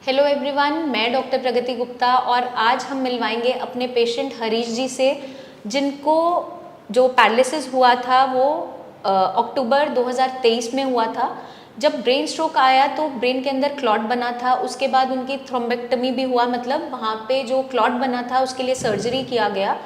Hello everyone, मैं doctor प्रगति गुप्ता और आज हम मिलवाएंगे अपने पेशेंट हरीश जी से, जिनको जो पैरालिसिस हुआ था वो अक्टूबर 2023 में हुआ था। जब ब्रेन स्ट्रोक आया तो ब्रेन के अंदर क्लॉट बना था, उसके बाद उनकी थ्रोम्बेक्टमी भी हुआ, मतलब वहाँ पे जो क्लॉट बना था उसके लिए सर्जरी किया गया।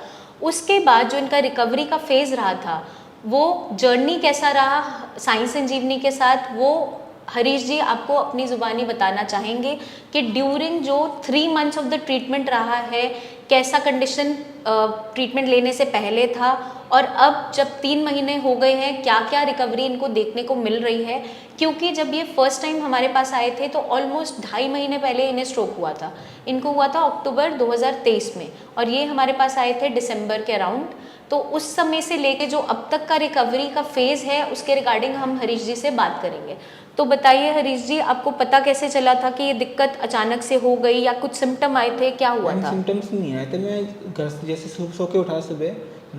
उसके बाद जो इनका रिकवरी का फेज़ रहा था, वो जर्नी कैसा रहा साई संजीवनी के साथ, वो हरीश जी आपको अपनी ज़ुबानी बताना चाहेंगे कि ड्यूरिंग जो 3 मंथ्स ऑफ द ट्रीटमेंट रहा है, कैसा कंडीशन ट्रीटमेंट लेने से पहले था और अब जब 3 महीने हो गए हैं क्या क्या रिकवरी इनको देखने को मिल रही है। क्योंकि जब ये फर्स्ट टाइम हमारे पास आए थे तो ऑलमोस्ट 2.5 महीने पहले इन्हें स्ट्रोक हुआ था। इनको हुआ था अक्टूबर 2023 में और ये हमारे पास आए थे दिसंबर के अराउंड। तो उस समय से लेके जो अब तक का रिकवरी का फेज़ है उसके रिगार्डिंग हम हरीश जी से बात करेंगे। तो बताइए हरीश जी, आपको पता कैसे चला था कि ये दिक्कत अचानक से हो गई या कुछ सिम्टम आए थे, क्या हुआ था? सिम्टम्स नहीं आए थे। मैं घर से जैसे सो के उठा सुबह,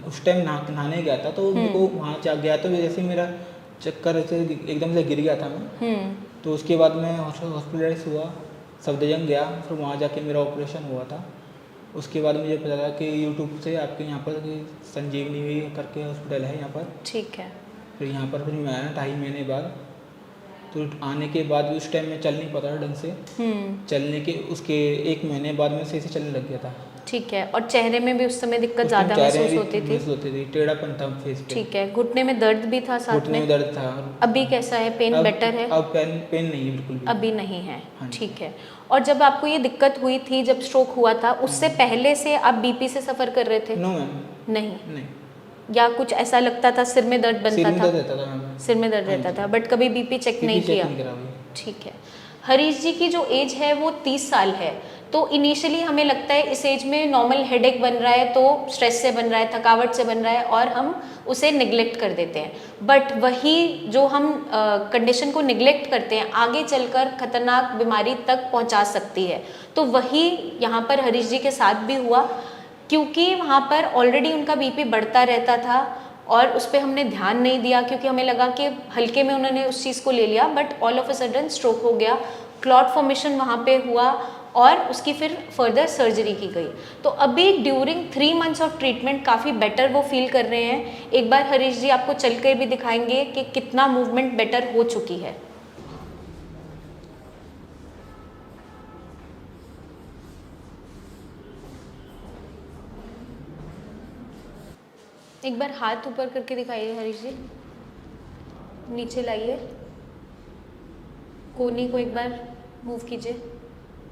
उस टाइम नहाने गया था तो मेरे को वहाँ जा गया तो जैसे मेरा चक्कर ऐसे एकदम से गिर गया था मैं। तो उसके बाद मैं हॉस्पिटलाइज हुआ, सफदरजंग गया, फिर वहाँ जाके मेरा ऑपरेशन हुआ था। उसके बाद मुझे पता लगा कि यूट्यूब से आपके यहाँ पर संजीवनी करके हॉस्पिटल है यहाँ पर। ठीक है। फिर यहाँ पर फिर मैं आया 2.5 महीने बाद। तो आने के बाद भी उस टाइम में चल नहीं पाता था ढंग से। चलने के उसके 1 महीने बाद में सही से चलने लग गया था। ठीक है। और चेहरे में भी उस समय दिक्कत ज़्यादा महसूस होती थी? टेढ़ापन था फेस पे। ठीक है। घुटने में दर्द भी था साथ घुटने में दर्द था। अभी कैसा है? पेन बेटर है? अब पेन नहीं है बिल्कुल भी। अभी नहीं है। हाँ। ठीक है। और जब आपको ये दिक्कत हुई थी, जब स्ट्रोक हुआ था, उससे पहले से आप बीपी से सफ़र कर रहे थे? No ma'am. नहीं। या कुछ ऐसा लगता था, सिर में दर्द बनता था? सिर में दर्द रहता था मैम। सिर में दर्द रहता था, बट कभी बीपी चेक नहीं किया? ठीक है। हरीश जी की जो एज है वो 30 साल है। तो इनिशियली हमें लगता है इस एज में नॉर्मल हेडेक बन रहा है, तो स्ट्रेस से बन रहा है, थकावट से बन रहा है और हम उसे निगलेक्ट कर देते हैं। बट वही जो हम कंडीशन को निगलेक्ट करते हैं आगे चलकर खतरनाक बीमारी तक पहुंचा सकती है। तो वही यहाँ पर हरीश जी के साथ भी हुआ, क्योंकि वहाँ पर ऑलरेडी उनका बीपी बढ़ता रहता था और उस पर हमने ध्यान नहीं दिया, क्योंकि हमें लगा कि हल्के में उन्होंने उस चीज़ को ले लिया। But all of a sudden stroke हो गया, क्लॉट फॉर्मेशन वहाँ पे हुआ और उसकी फिर फर्दर सर्जरी की गई। तो अभी ड्यूरिंग 3 मंथ्स ऑफ ट्रीटमेंट काफ़ी बेटर वो फील कर रहे हैं। एक बार हरीश जी आपको चल कर भी दिखाएंगे कि कितना मूवमेंट बेटर हो चुकी है। एक बार हाथ ऊपर करके दिखाइए हरीश जी, नीचे लाइए, कोहनी को एक बार मूव कीजिए,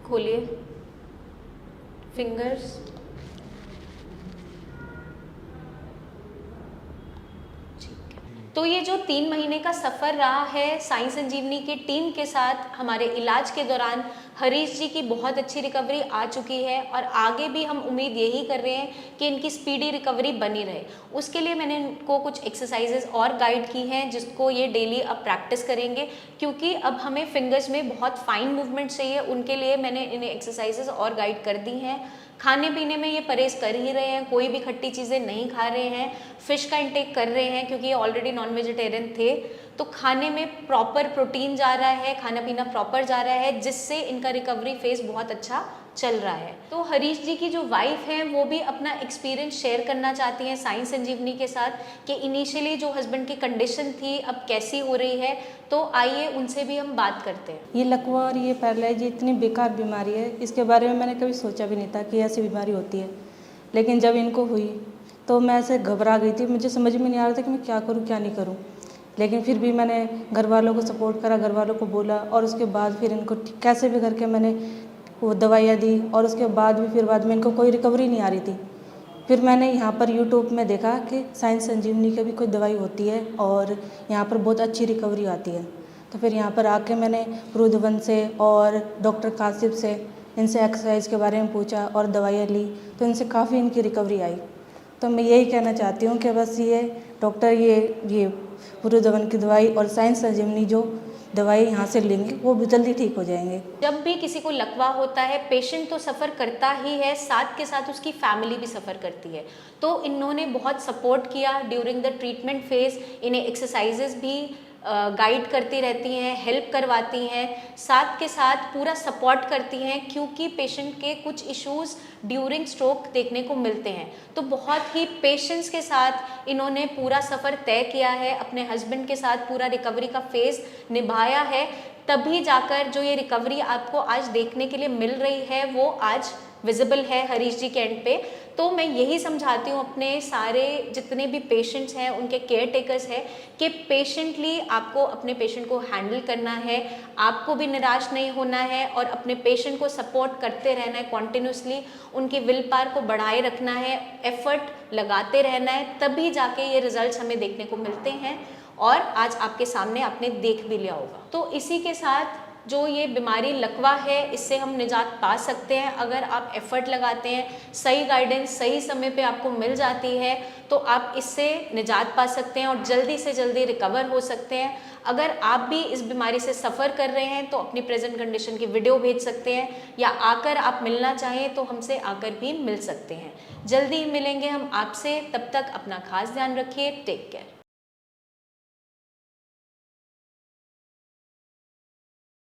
खोलिए फिंगर्स। तो ये जो 3 महीने का सफ़र रहा है साई संजीवनी की टीम के साथ, हमारे इलाज के दौरान हरीश जी की बहुत अच्छी रिकवरी आ चुकी है और आगे भी हम उम्मीद यही कर रहे हैं कि इनकी स्पीडी रिकवरी बनी रहे। उसके लिए मैंने इनको कुछ एक्सरसाइजेज और गाइड की हैं जिसको ये डेली अब प्रैक्टिस करेंगे, क्योंकि अब हमें फिंगर्स में बहुत फाइन मूवमेंट चाहिए। उनके लिए मैंने इन्हें एक्सरसाइजेज और गाइड कर दी हैं। खाने पीने में ये परहेज कर ही रहे हैं, कोई भी खट्टी चीज़ें नहीं खा रहे हैं, फ़िश का इंटेक कर रहे हैं क्योंकि ये ऑलरेडी नॉन वेजिटेरियन थे। तो खाने में प्रॉपर प्रोटीन जा रहा है, खाना पीना प्रॉपर जा रहा है, जिससे इनका रिकवरी फेज़ बहुत अच्छा चल रहा है। तो हरीश जी की जो वाइफ हैं वो भी अपना एक्सपीरियंस शेयर करना चाहती हैं साई संजीवनी के साथ कि इनिशियली जो हस्बैंड की कंडीशन थी अब कैसी हो रही है। तो आइए उनसे भी हम बात करते हैं। ये लकवा और ये पैरालाइज इतनी बेकार बीमारी है, इसके बारे में मैंने कभी सोचा भी नहीं था कि ऐसी बीमारी होती है। लेकिन जब इनको हुई तो मैं ऐसे घबरा गई थी, मुझे समझ में नहीं आ रहा था कि मैं क्या करूँ क्या नहीं करूँ। लेकिन फिर भी मैंने घर वालों को सपोर्ट करा, घर वालों को बोला और उसके बाद फिर इनको कैसे भी करके मैंने वो दवाइयाँ दी और उसके बाद भी फिर बाद में इनको कोई रिकवरी नहीं आ रही थी। फिर मैंने यहाँ पर यूट्यूब में देखा कि साई संजीवनी की भी कोई दवाई होती है और यहाँ पर बहुत अच्छी रिकवरी आती है। तो फिर यहाँ पर आके मैंने रुद्रवन से और डॉक्टर कासिफ से इनसे एक्सरसाइज के बारे में पूछा और दवाइयाँ ली, तो इनसे काफ़ी इनकी रिकवरी आई। तो मैं यही कहना चाहती हूँ कि बस ये डॉक्टर ये रुद्रवन की दवाई और साई संजीवनी जो दवाई यहाँ से लेंगे वो भी जल्दी ठीक हो जाएंगे। जब भी किसी को लकवा होता है पेशेंट तो सफ़र करता ही है, साथ के साथ उसकी फैमिली भी सफ़र करती है। तो इन्होंने बहुत सपोर्ट किया ड्यूरिंग द ट्रीटमेंट फेज़, इन्हें एक्सरसाइजेज भी गाइड करती रहती हैं, हेल्प करवाती हैं, साथ के साथ पूरा सपोर्ट करती हैं, क्योंकि पेशेंट के कुछ इश्यूज़ ड्यूरिंग स्ट्रोक देखने को मिलते हैं। तो बहुत ही पेशेंस के साथ इन्होंने पूरा सफ़र तय किया है, अपने हस्बैंड के साथ पूरा रिकवरी का फेज़ निभाया है, तभी जाकर जो ये रिकवरी आपको आज देखने के लिए मिल रही है वो आज विजिबल है हरीश जी के एंड पे। तो मैं यही समझाती हूँ अपने सारे जितने भी पेशेंट्स हैं, उनके केयर टेकर्स हैं, कि पेशेंटली आपको अपने पेशेंट को हैंडल करना है, आपको भी निराश नहीं होना है और अपने पेशेंट को सपोर्ट करते रहना है कॉन्टिन्यूसली, उनकी विल पावर को बढ़ाए रखना है, एफर्ट लगाते रहना है, तभी जाके ये रिजल्ट्स हमें देखने को मिलते हैं और आज आपके सामने आपने देख भी लिया होगा। तो इसी के साथ जो ये बीमारी लकवा है, इससे हम निजात पा सकते हैं अगर आप एफर्ट लगाते हैं, सही गाइडेंस सही समय पे आपको मिल जाती है तो आप इससे निजात पा सकते हैं और जल्दी से जल्दी रिकवर हो सकते हैं। अगर आप भी इस बीमारी से सफ़र कर रहे हैं तो अपनी प्रेजेंट कंडीशन की वीडियो भेज सकते हैं, या आकर आप मिलना चाहें तो हमसे आकर भी मिल सकते हैं। जल्दी मिलेंगे हम आपसे, तब तक अपना खास ध्यान रखिए। Take care.